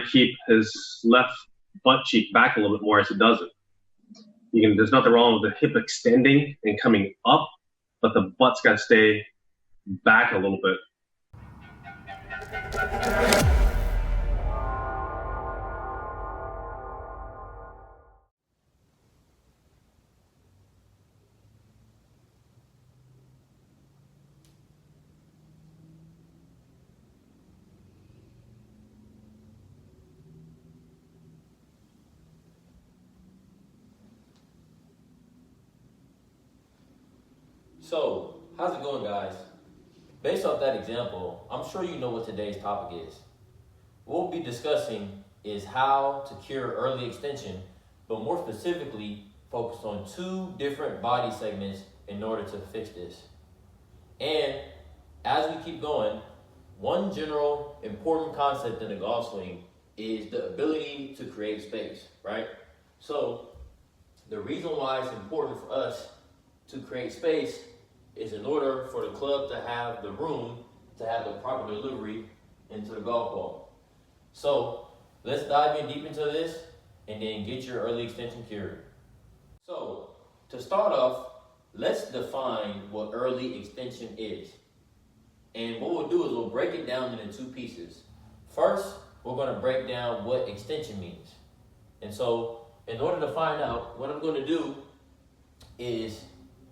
keep his left butt cheek back a little bit more as he does it. There's nothing wrong with the hip extending and coming up, but the butt's got to stay back a little bit. So, how's it going, guys? Based off that example, I'm sure you know what today's topic is. What we'll be discussing is how to cure early extension, but more specifically, focus on 2 different body segments in order to fix this. And as we keep going, one general important concept in the golf swing is the ability to create space, right? So, the reason why it's important for us to create space is in order for the club to have the room to have the proper delivery into the golf ball. So let's dive in deep into this and then get your early extension cured. So to start off, let's define what early extension is. And what we'll do is we'll break it down into 2 pieces. First, we're going to break down what extension means. And so in order to find out, what I'm going to do is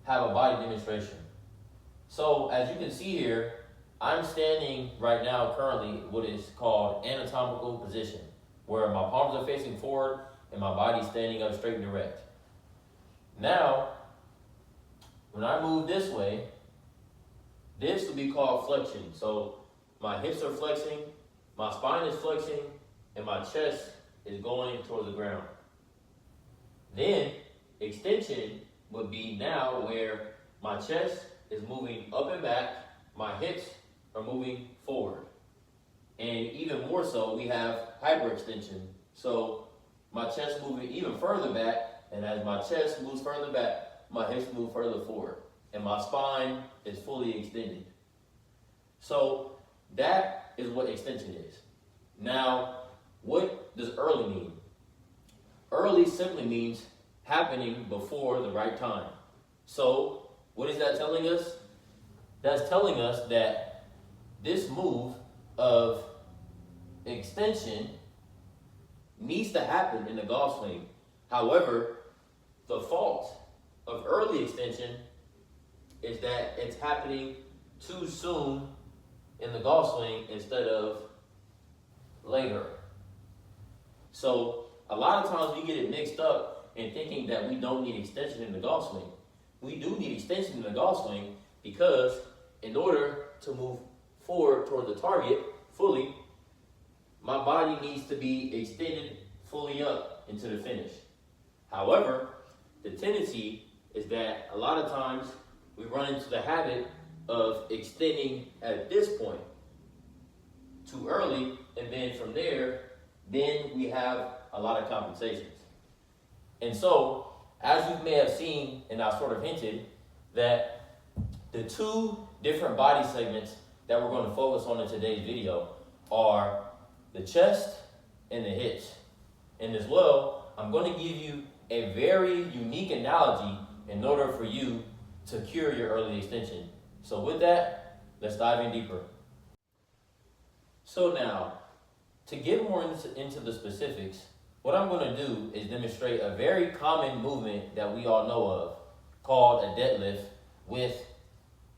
have a body demonstration. So as you can see here, I'm standing right now currently what is called anatomical position, where my palms are facing forward and my body's standing up straight and erect. Now, when I move this way, this will be called flexion. So my hips are flexing, my spine is flexing, and my chest is going towards the ground. Then extension would be now where my chest is moving up and back, my hips are moving forward. And even more so, we have hyperextension. So my chest moving even further back, and as my chest moves further back, my hips move further forward, and my spine is fully extended. So that is what extension is. Now, what does early mean? Early simply means happening before the right time. So what is that telling us? That's telling us that this move of extension needs to happen in the golf swing. However, the fault of early extension is that it's happening too soon in the golf swing instead of later. So a lot of times we get it mixed up in thinking that we don't need extension in the golf swing. We do need extension in the golf swing because in order to move forward toward the target fully, my body needs to be extended fully up into the finish. However, the tendency is that a lot of times we run into the habit of extending at this point too early, and then from there, then we have a lot of compensations. And so, as you may have seen, and I sort of hinted, that the 2 different body segments that we're going to focus on in today's video are the chest and the hips. And as well, I'm going to give you a very unique analogy in order for you to cure your early extension. So with that, let's dive in deeper. So now, to get more into the specifics, what I'm going to do is demonstrate a very common movement that we all know of called a deadlift with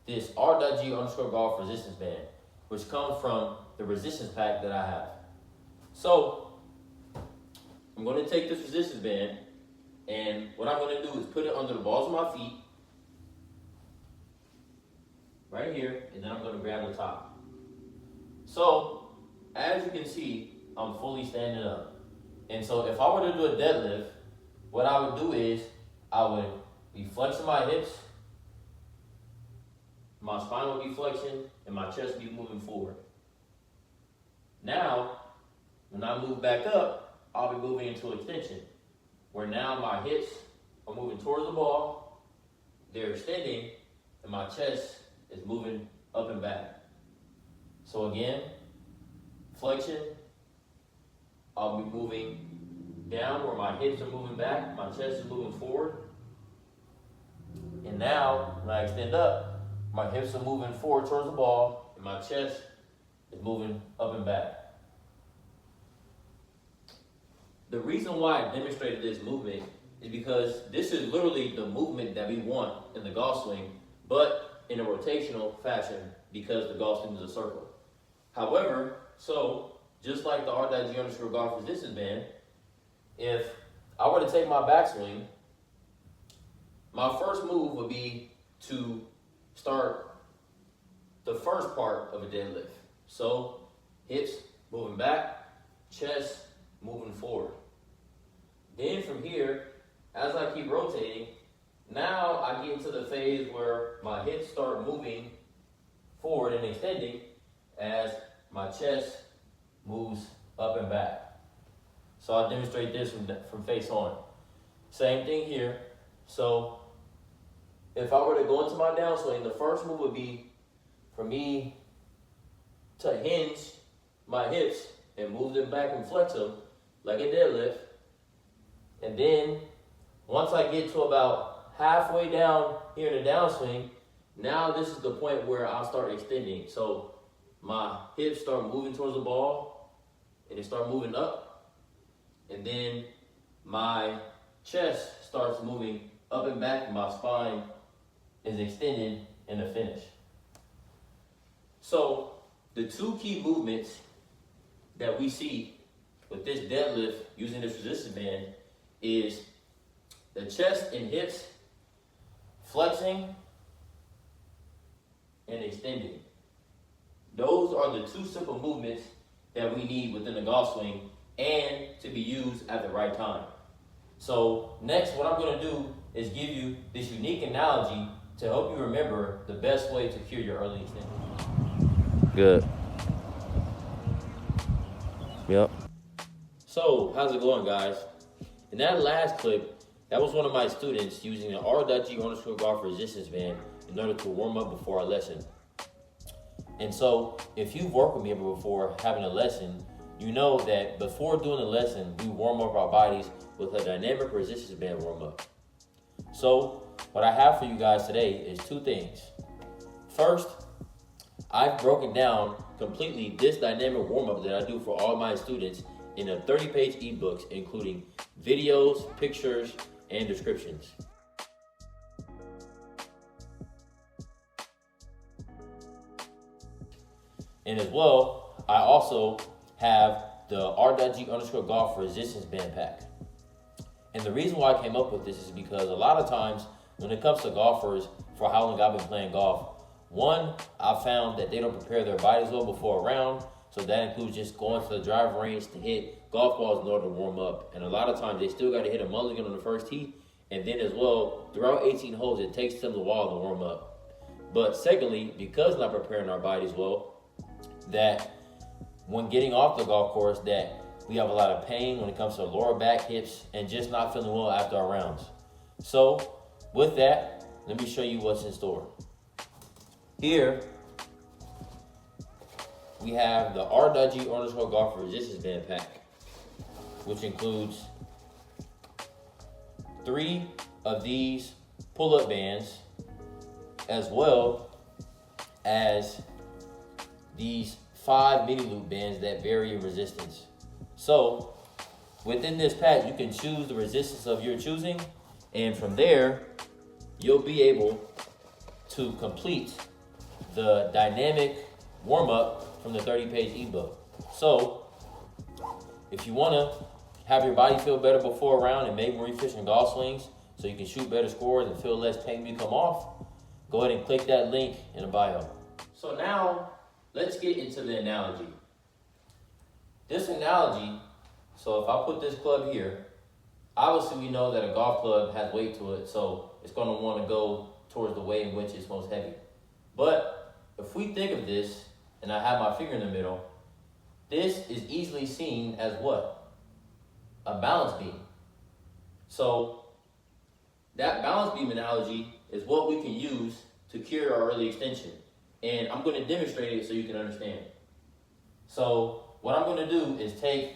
this R.G_golf resistance band, which comes from the resistance pack that I have. So I'm going to take this resistance band, and what I'm going to do is put it under the balls of my feet right here, and then I'm going to grab the top. So as you can see, I'm fully standing up. And so if I were to do a deadlift, what I would do is I would be flexing my hips, my spine would be flexing, and my chest would be moving forward. Now, when I move back up, I'll be moving into extension, where now my hips are moving towards the ball, they're extending, and my chest is moving up and back. So again, flexion, I'll be moving down where my hips are moving back, my chest is moving forward. And now, when I extend up, my hips are moving forward towards the ball, and my chest is moving up and back. The reason why I demonstrated this movement is because this is literally the movement that we want in the golf swing, but in a rotational fashion because the golf swing is a circle. However, so just like the R.G golf resistance band, if I were to take my backswing, my first move would be to start the first part of a deadlift. So hips moving back, chest moving forward. Then from here, as I keep rotating, now I get into the phase where my hips start moving forward and extending as my chest moves up and back. So I'll demonstrate this from face on. Same thing here. So if I were to go into my downswing, the first move would be for me to hinge my hips and move them back and flex them like a deadlift. And then once I get to about halfway down here in the downswing, now this is the point where I'll start extending. So my hips start moving towards the ball and they start moving up. And then my chest starts moving up and back and my spine is extended in the finish. So the two key movements that we see with this deadlift using this resistance band is the chest and hips flexing and extending. Those are the two simple movements that we need within the golf swing and to be used at the right time. So next, what I'm going to do is give you this unique analogy to help you remember the best way to cure your early extension. Good. Yep. So, how's it going, guys? In that last clip, that was one of my students using the R.G_golf resistance band in order to warm up before a lesson. And so, if you've worked with me ever before having a lesson, you know that before doing the lesson, we warm up our bodies with a dynamic resistance band warm up. So, what I have for you guys today is two things. First, I've broken down completely this dynamic warm-up that I do for all my students in a 30-page ebook, including videos, pictures, and descriptions. And as well, I also have the R.G_golf resistance band pack. And the reason why I came up with this is because a lot of times when it comes to golfers, for how long I've been playing golf, one, I found that they don't prepare their bodies well before a round. So that includes just going to the driving range to hit golf balls in order to warm up. And a lot of times they still got to hit a mulligan on the first tee. And then as well, throughout 18 holes, it takes them a while to warm up. But secondly, because not preparing our bodies well, that when getting off the golf course, that we have a lot of pain when it comes to lower back, hips, and just not feeling well after our rounds. So with that, let me show you what's in store. Here, we have the R.G_golf resistance band pack, which includes 3 of these pull-up bands, as well as these 5 mini loop bands that vary in resistance. So, within this pack, you can choose the resistance of your choosing, and from there, you'll be able to complete the dynamic warm-up from the 30-page ebook. So, if you want to have your body feel better before a round and make more efficient golf swings so you can shoot better scores and feel less pain when you come off, go ahead and click that link in the bio. So now, let's get into the analogy. This analogy, so if I put this club here, obviously we know that a golf club has weight to it, so it's going to want to go towards the way in which it's most heavy. But if we think of this, and I have my finger in the middle, this is easily seen as what? A balance beam. So that balance beam analogy is what we can use to cure our early extension. And I'm going to demonstrate it so you can understand. So what I'm going to do is take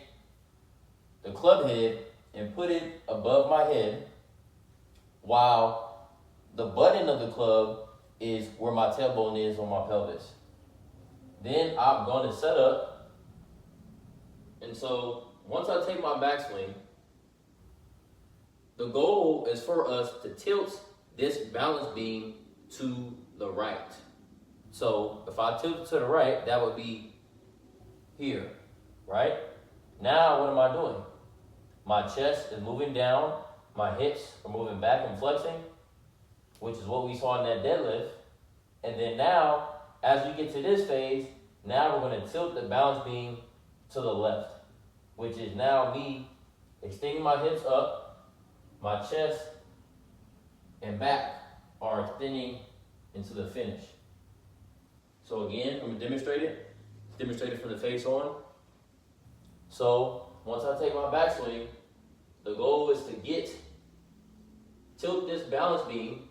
the club head and put it above my head, while the button of the club is where my tailbone is on my pelvis. Then I'm going to set up, and so once I take my backswing, the goal is for us to tilt this balance beam to the right. So if I tilt it to the right, that would be here, right? Now what am I doing? My chest is moving down, my hips are moving back and flexing, which is what we saw in that deadlift. And then now, as we get to this phase, now we're going to tilt the balance beam to the left, which is now me extending my hips up, my chest and back are extending into the finish. So again, I'm going to demonstrate it from the face on. So once I take my backswing, the goal is to tilt this balance beam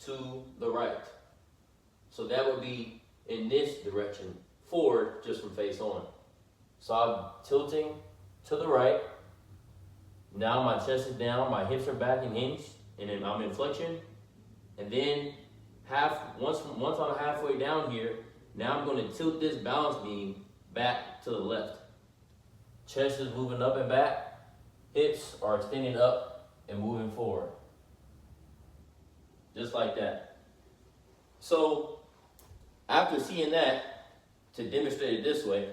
to the right. So that would be in this direction, forward, just from face on. So I'm tilting to the right. Now my chest is down, my hips are back and hinged, and then I'm in flexion. And then once I'm halfway down here, now I'm going to tilt this balance beam back to the left. Chest is moving up and back. Hips are extending up and moving forward. Just like that. So after seeing that, to demonstrate it this way,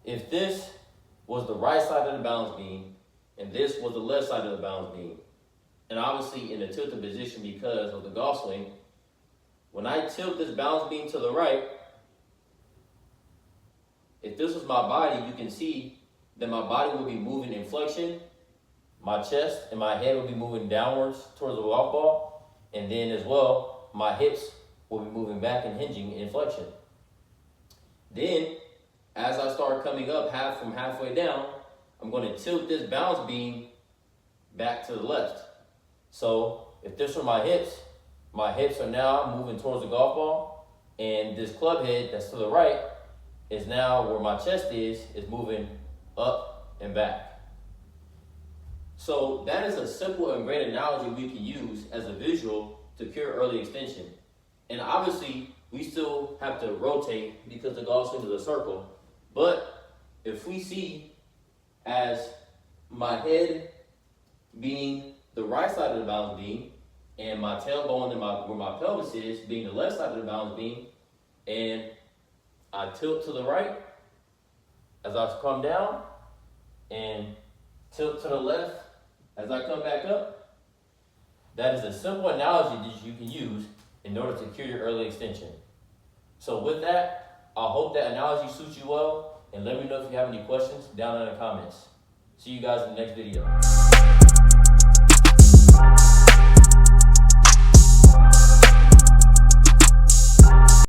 if this was the right side of the balance beam and this was the left side of the balance beam, and obviously in a tilted position because of the golf swing, when I tilt this balance beam to the right, if this was my body, you can see that my body will be moving in flexion, my chest and my head will be moving downwards towards the golf ball, and then as well, my hips will be moving back and hinging in flexion. Then, as I start coming up from halfway down, I'm going to tilt this balance beam back to the left. So if this were my hips are now moving towards the golf ball, and this club head that's to the right is now where my chest is moving up and back. So that is a simple and great analogy we can use as a visual to cure early extension. And obviously, we still have to rotate because the golf swing is a circle. But if we see as my head being the right side of the balance beam, and my tailbone and where my pelvis is being the left side of the balance beam, and I tilt to the right as I come down, and tilt to the left as I come back up, that is a simple analogy that you can use in order to cure your early extension. So with that, I hope that analogy suits you well, and let me know if you have any questions down in the comments. See you guys in the next video.